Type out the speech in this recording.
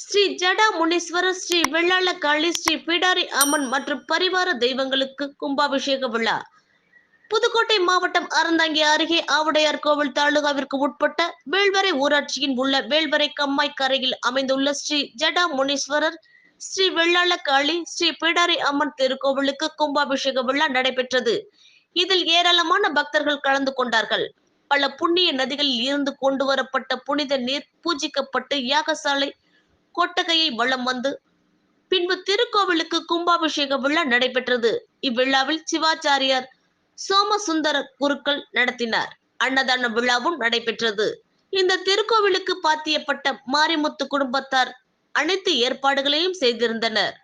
ஸ்ரீ ஜடா முனீஸ்வரர், ஸ்ரீ வெள்ளாள காளி, ஸ்ரீ பிடாரி அம்மன் மற்றும் பரிவார தெய்வங்களுக்கு கும்பாபிஷேக விழா. புதுக்கோட்டை மாவட்டம் அறந்தாங்கி அருகே ஆவுடையார் கோவில் தாலுகாவிற்கு உட்பட்ட வேள்வரை ஊராட்சியின் உள்ள வேள்வரை கம்மாய் கரையில் அமைந்துள்ள ஸ்ரீ ஜடா முனீஸ்வரர், ஸ்ரீ வெள்ளாள காளி, ஸ்ரீ பிடாரி அம்மன் திருக்கோவிலுக்கு கும்பாபிஷேக விழா நடைபெற்றது. இதில் ஏராளமான பக்தர்கள் கலந்து கொண்டார்கள். பல புண்ணிய நதிகளில் இருந்து கொண்டு வரப்பட்ட புனித நீர் பூஜிக்கப்பட்டு யாகசாலை கொட்டகையை வலம் வந்து பின்பு திருக்கோவிலுக்கு கும்பாபிஷேக விழா நடைபெற்றது. இவ்விழாவில் சிவாச்சாரியார் சோமசுந்தர குருக்கள் நடத்தினார். அன்னதான விழாவும் நடைபெற்றது. இந்த திருக்கோவிலுக்கு பாத்தியப்பட்ட மாரிமுத்து குடும்பத்தார் அனைத்து ஏற்பாடுகளையும் செய்திருந்தனர்.